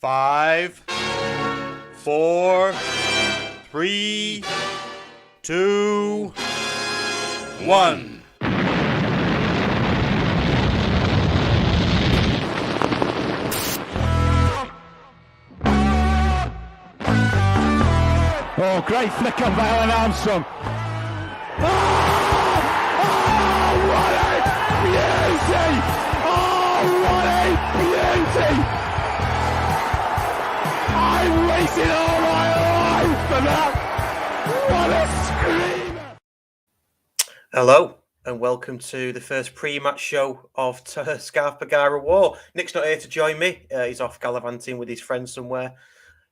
5, 4, 3, 2, 1. Oh, great flick on by Alan Armstrong. Oh, what a beauty! Oh, what a beauty! I'm waiting all my life for that. What a screamer! Hello, and welcome to the first pre-match show of Scarf Bagara War. Nick's not here to join me. He's off gallivanting with his friends somewhere.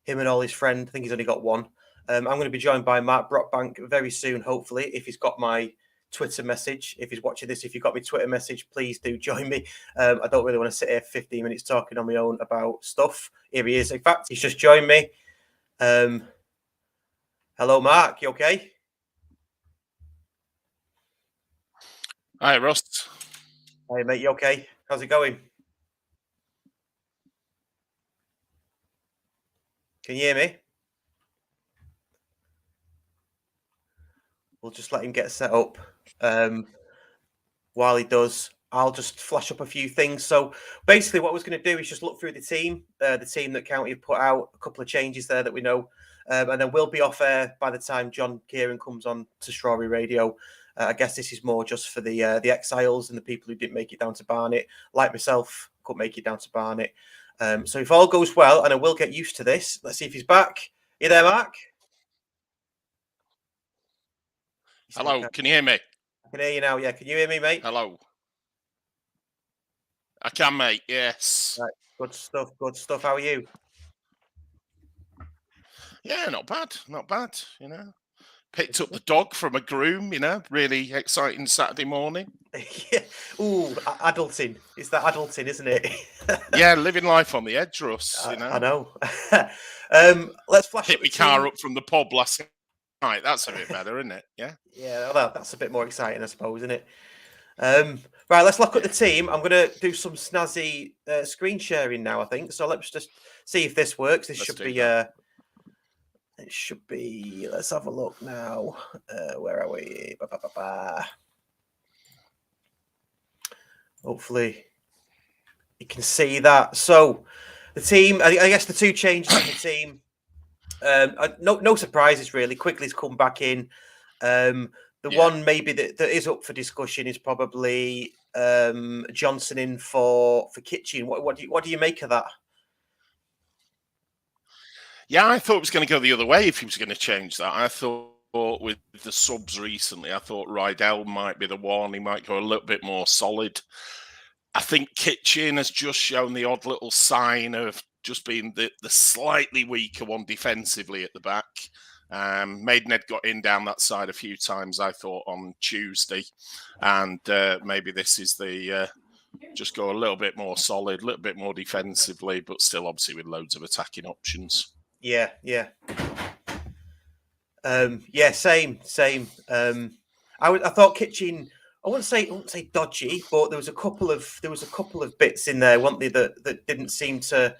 Him and all his friends. I think he's only got one. I'm going to be joined by Mark Brockbank very soon, hopefully, if he's got my Twitter message. If he's watching this, if you've got my Twitter message, please do join me. I don't really want to sit here for 15 minutes talking on my own about stuff. Here he is. In fact, he's just joined me. Hello, Mark. You okay? Hi, Ross. Hey, mate. You okay? How's it going? Can you hear me? We'll just let him get set up. While he does, I'll just flash up a few things. So basically what I was going to do is just look through the team that County have put out, a couple of changes there that we know. And then we'll be off air by the time John Kieran comes on to Strawberry Radio. I guess this is more just for the exiles and the people who didn't make it down to Barnet, like myself, couldn't make it down to Barnet. So if all goes well, and I will get used to this, let's see if he's back. You there, Mark? Hello, can you hear me? I can hear you now, yeah. Can you hear me, mate? Hello. I can, mate, yes. Right. Good stuff. How are you? Yeah, not bad, you know. Picked up the dog from a groom, really exciting Saturday morning. Yeah. Ooh, adulting. It's that adulting, isn't it? Yeah, living life on the edge, Russ, I know. Let's flash Picked up my the car team. up from the pub last night. That's a bit better, isn't it? Yeah. Yeah, well, that's a bit more exciting, I suppose, isn't it? Right, let's look at the team. I'm going to do some snazzy screen sharing now, I think. So let's just see if this works. This should be... it should be... Let's have a look now. Where are we? Hopefully you can see that. So the team, I guess the two changes in the team, no surprises really. Quickly's come back in. One maybe that is up for discussion is probably Johnson in for Kitchen. What do you make of that? Yeah, I thought it was going to go the other way if he was going to change that. I thought with the subs recently, I thought Rydell might be the one. He might go a little bit more solid. I think Kitchen has just shown the odd little sign of just being the slightly weaker one defensively at the back. Maidenhead got in down that side a few times, I thought, on Tuesday. And maybe this is the just go a little bit more solid, a little bit more defensively, but still obviously with loads of attacking options. Yeah. Same. I thought Kitchen. I wouldn't say dodgy, but there was a couple of bits in there, weren't there, that didn't seem to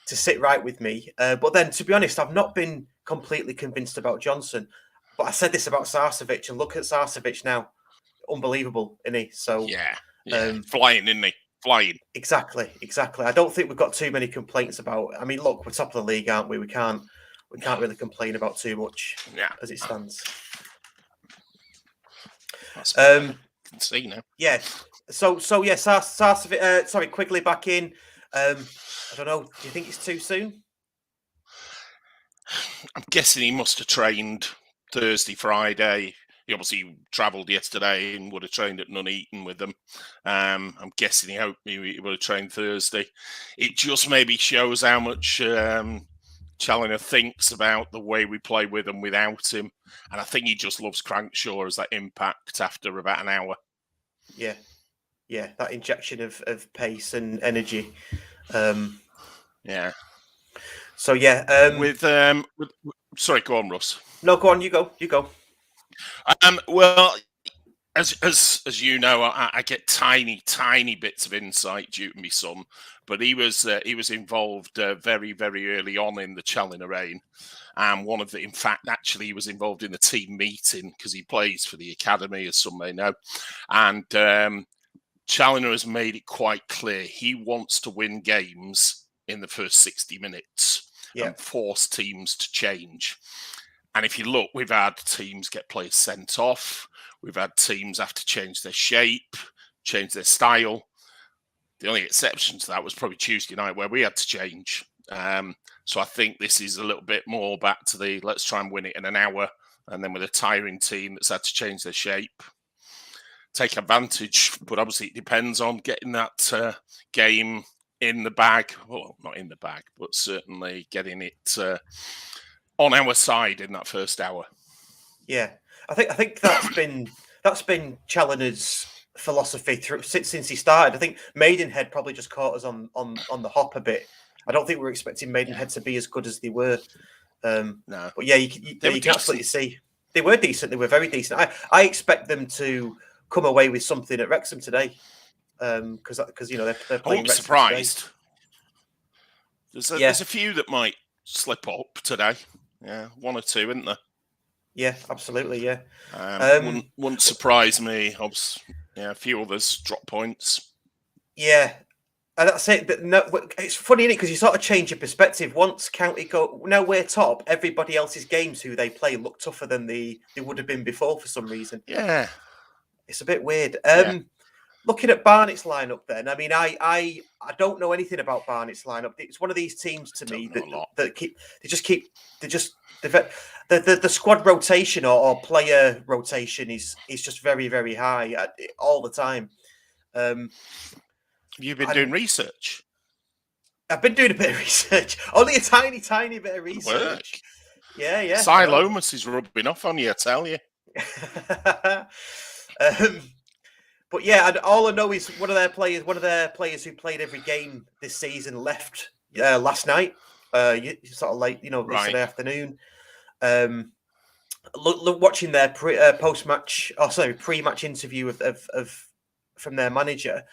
sit right with me. But then, to be honest, I've not been completely convinced about Johnson. But I said this about Sarcevic, and look at Sarcevic now, unbelievable, isn't he? So yeah, flying, isn't he? Flying. Exactly. I don't think we've got too many complaints about. I mean, look, we're top of the league, aren't we? We can't really complain about too much as it stands. Can see now. Yeah. So yeah, Sarcevic, quickly back in. I don't know. Do you think it's too soon? I'm guessing he must have trained Thursday, Friday. He obviously travelled yesterday and would have trained at Nuneaton with them. I'm guessing he hoped he would have trained Thursday. It just maybe shows how much Challinor thinks about the way we play with him without him. And I think he just loves Crankshaw as that impact after about an hour. Yeah, that injection of pace and energy. Yeah. So yeah, sorry, go on, Russ. No, go on. You go. Well, As you know, I get tiny bits of insight due to my son, but he was involved very early on in the Challoner reign, and in fact, actually, he was involved in the team meeting because he plays for the academy, as some may know, and Challoner has made it quite clear he wants to win games in the first 60 minutes and force teams to change. And if you look, we've had teams get players sent off. We've had teams have to change their shape, change their style. The only exception to that was probably Tuesday night where we had to change. So I think this is a little bit more back to the let's try and win it in an hour. And then with a tiring team that's had to change their shape, take advantage. But obviously it depends on getting that game in the bag. Well, not in the bag, but certainly getting it on our side in that first hour. Yeah, I think that's been Challoner's philosophy since he started. I think Maidenhead probably just caught us on the hop a bit. I don't think we were expecting Maidenhead to be as good as they were. No, but yeah, you can absolutely see they were decent. They were very decent. I expect them to come away with something at Wrexham today, because you know they're playing. I'm surprised. There's a few that might slip up today. Yeah, one or two, isn't there? Yeah, absolutely. Yeah, wouldn't surprise me. A few others drop points. Yeah, and that's it. But no, it's funny, isn't it? Because you sort of change your perspective. Once County now we're top. Everybody else's games who they play look tougher than they would have been before for some reason. Yeah, it's a bit weird. Looking at Barnet's lineup, then I mean, I don't know anything about Barnet's lineup. It's one of these teams to me the squad rotation or player rotation is just very high all the time. You've been doing research. I've been doing a bit of research, only a tiny bit of research. Yeah. Silomus is rubbing off on you, I tell you. But yeah, and all I know is one of their players who played every game this season left last night, sort of late, yesterday afternoon. Watching their pre-match interview of from their manager,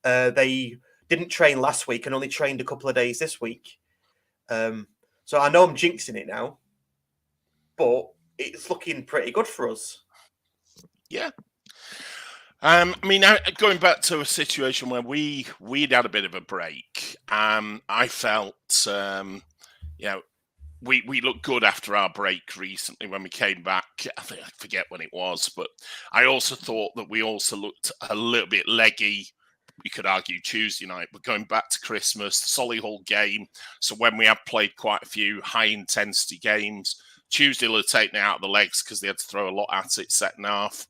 they didn't train last week and only trained a couple of days this week. So I know I'm jinxing it now, but it's looking pretty good for us. Yeah. I mean, going back to a situation where we'd had a bit of a break, I felt, we looked good after our break recently when we came back. I forget when it was, but I also thought that we also looked a little bit leggy. We could argue Tuesday night, but going back to Christmas, the Solihull game. So when we have played quite a few high-intensity games, Tuesday will have taken it out of the legs because they had to throw a lot at it second half.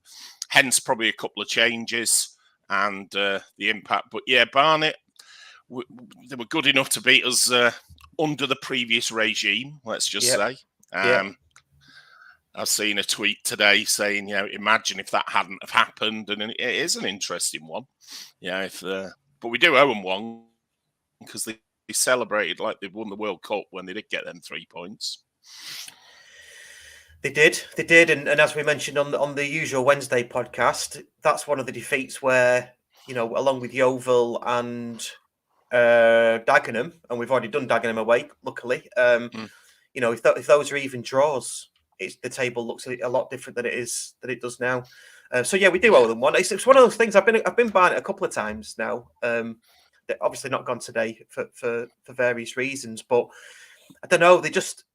Hence, probably a couple of changes and the impact. But yeah, Barnet, they were good enough to beat us under the previous regime, let's just say. I've seen a tweet today saying, imagine if that hadn't have happened. And it is an interesting one. Yeah, but we do owe them one because they celebrated like they won the World Cup when they did get them 3 points. They did, and as we mentioned on the usual Wednesday podcast, that's one of the defeats where, along with Yeovil and Dagenham, and we've already done Dagenham away, luckily. If those are even draws, the table looks a lot different than it does now. So yeah, we do owe them one. It's one of those things. I've been Barnet a couple of times now. They're obviously not gone today for various reasons, but I don't know. It just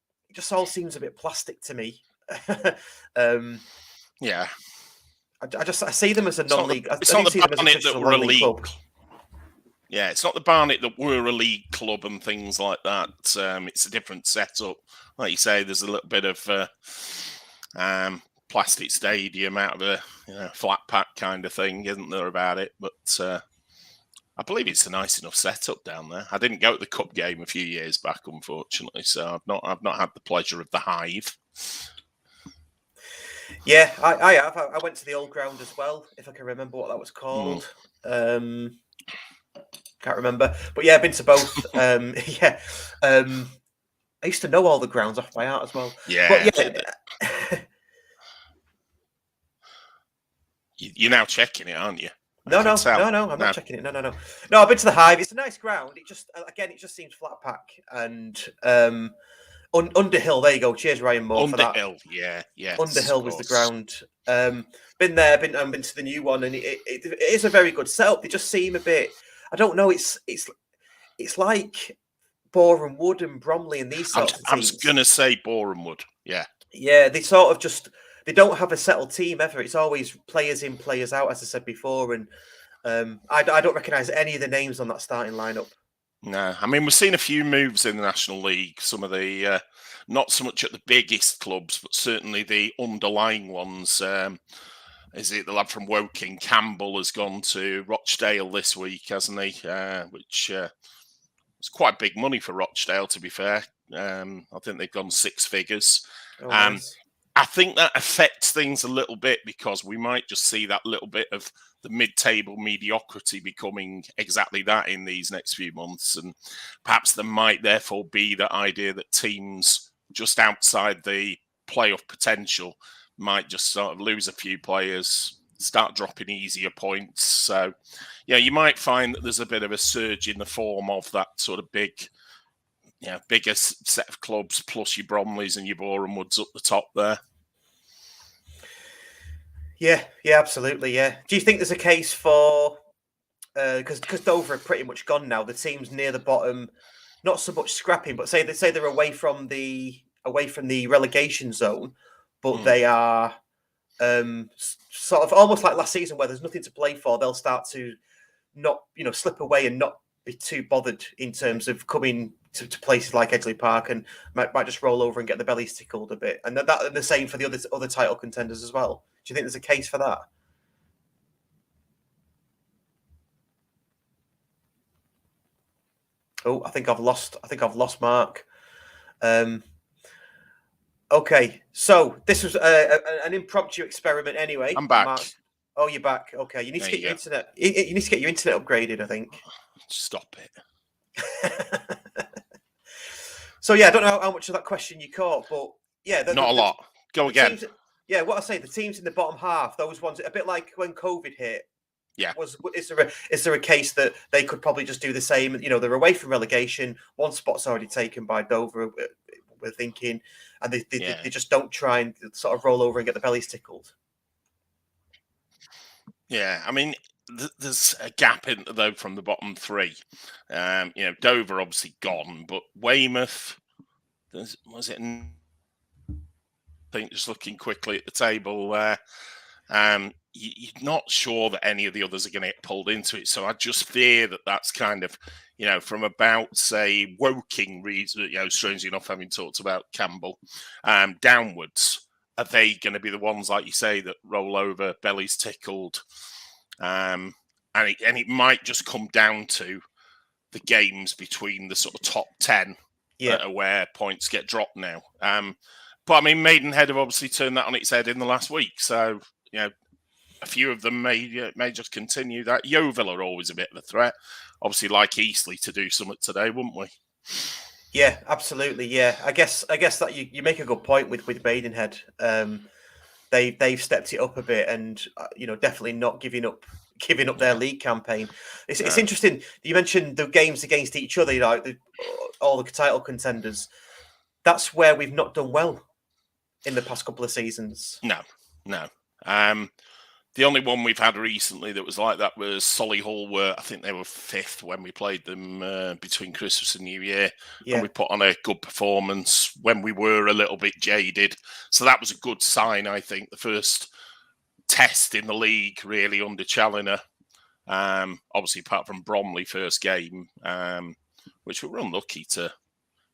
all seems a bit plastic to me. Yeah, I see them as a non-league. It's not the Barnet that were a league club. Yeah, it's not the Barnet that were a league club and things like that. It's a different setup. Like you say, there's a little bit of plastic stadium out of a flat pack kind of thing, isn't there, about it? But I believe it's a nice enough setup down there. I didn't go to the cup game a few years back, unfortunately, so I've not had the pleasure of the Hive. Yeah, I have. I went to the old ground as well, if I can remember what that was called. Can't remember. But yeah, I've been to both. I used to know all the grounds off by heart as well. Yeah. But You're now checking it, aren't you? No, I'm not checking it. No. No, I've been to the Hive. It's a nice ground. It just seems flat pack and Underhill. There you go. Cheers, Ryan Moore, for that. Underhill, yeah. Underhill was the ground. Been there, been to the new one, and it is a very good setup. They just seem a bit. I don't know. It's like Boreham Wood and Bromley and these sorts of teams. I was gonna say Boreham Wood. Yeah. They sort of just. They don't have a settled team ever. It's always players in, players out, as I said before. And I don't recognise any of the names on that starting lineup. No, I mean, we've seen a few moves in the National League. Some of the, not so much at the biggest clubs, but certainly the underlying ones. Is it the lad from Woking, Campbell, has gone to Rochdale this week, hasn't he? Which is quite big money for Rochdale, to be fair. I think they've gone 6 figures. Oh, nice. I think that affects things a little bit because we might just see that little bit of the mid-table mediocrity becoming exactly that in these next few months. And perhaps there might therefore be that idea that teams just outside the playoff potential might just sort of lose a few players, start dropping easier points. So, yeah, you might find that there's a bit of a surge in the form of that sort of bigger set of clubs, plus your Bromleys and your Boreham Woods up the top there. Yeah, absolutely, yeah. Do you think there's a case for because Dover are pretty much gone now? The teams near the bottom, not so much scrapping, but say they're away from the relegation zone, but they are sort of almost like last season where there's nothing to play for. They'll start to not slip away and not be too bothered in terms of coming to places like Edgley Park and might just roll over and get the bellies tickled a bit. And that the same for the other title contenders as well. Do you think there's a case for that? Oh, I think I've lost Mark. Okay, so this was an impromptu experiment anyway. I'm back. Mark. Oh, you're back. Okay, you need to get your internet. You need to get your internet upgraded, I think. Stop it. So yeah, I don't know how much of that question you caught, but yeah, not a lot. Go again. What I say, the teams in the bottom half, those ones, a bit like when COVID hit. Yeah. Is there a case that they could probably just do the same? They're away from relegation. One spot's already taken by Dover. We're thinking, and they just don't try and sort of roll over and get the bellies tickled. Yeah, I mean, there's a gap in though from the bottom 3. Dover obviously gone, but Weymouth, was it? I think just looking quickly at the table there, you're not sure that any of the others are going to get pulled into it. So I just fear that that's kind of, from about, say, Woking, strangely enough, having talked about Campbell, downwards, are they going to be the ones, like you say, that roll over, bellies tickled? And it might just come down to the games between the sort of top 10 that are where points get dropped now. But I mean, Maidenhead have obviously turned that on its head in the last week. So, a few of them may just continue that. Yeovil are always a bit of a threat. Obviously, like Eastleigh to do something today, wouldn't we? Yeah, absolutely. Yeah, I guess that you make a good point with Maidenhead. They've stepped it up a bit, and definitely not giving up their league campaign. It's interesting. You mentioned the games against each other, all the title contenders. That's where we've not done well in the past couple of seasons. No. The only one we've had recently that was like that was Solihull, where I think they were 5th when we played them between Christmas and New Year. Yeah. And we put on a good performance when we were a little bit jaded. So that was a good sign, I think. The first test in the league, really, under Challoner. Obviously, apart from Bromley first game, which we were unlucky to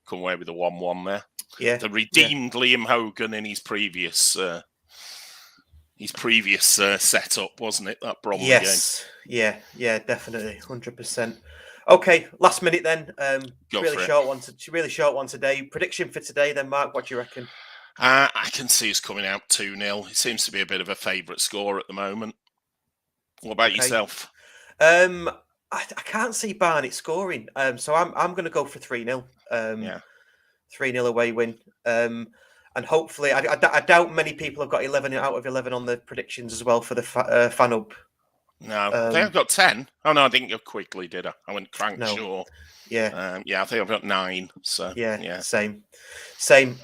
come away with a 1-1 there. Yeah. The redeemed Liam Hogan in his previous setup, wasn't it? That Bromley game. Yeah, definitely, 100%. Okay, last minute then. Really short one today. Prediction for today, then, Mark. What do you reckon? I can see us coming out 2-0. It seems to be a bit of a favourite score at the moment. What about yourself? I can't see Barnet scoring. So I'm going to go for 3-0. 3-0 away win. And hopefully, I doubt many people have got 11 out of 11 on the predictions as well for the fan hub. No, I think I've got 10. Oh, no, I didn't go quickly, did I? I went crank No. sure. Yeah. Yeah, I think I've got 9. So Yeah. Same.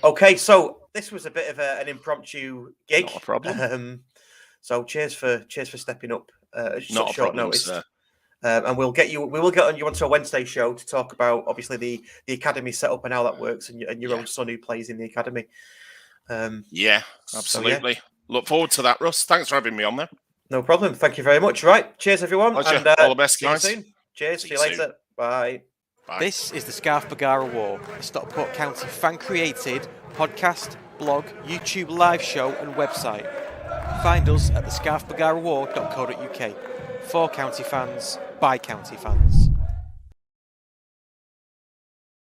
Okay, so this was a bit of an impromptu gig. Not a problem. So cheers for stepping up. Not a short problem, notice. sir. And we will get you on you onto a Wednesday show to talk about obviously the academy setup and how that works, and your own son who plays in the academy. Yeah, absolutely. So, look forward to that, Russ. Thanks for having me on there. No problem. Thank you very much. Right. Cheers, everyone. Pleasure. And, all the best, guys. See you soon. Cheers. See you later. Bye. Bye. This is the Scarf Bagara War, a Stockport County fan-created podcast, blog, YouTube live show and website. Find us at thescarfbagarawar.co.uk. For county fans, by county fans.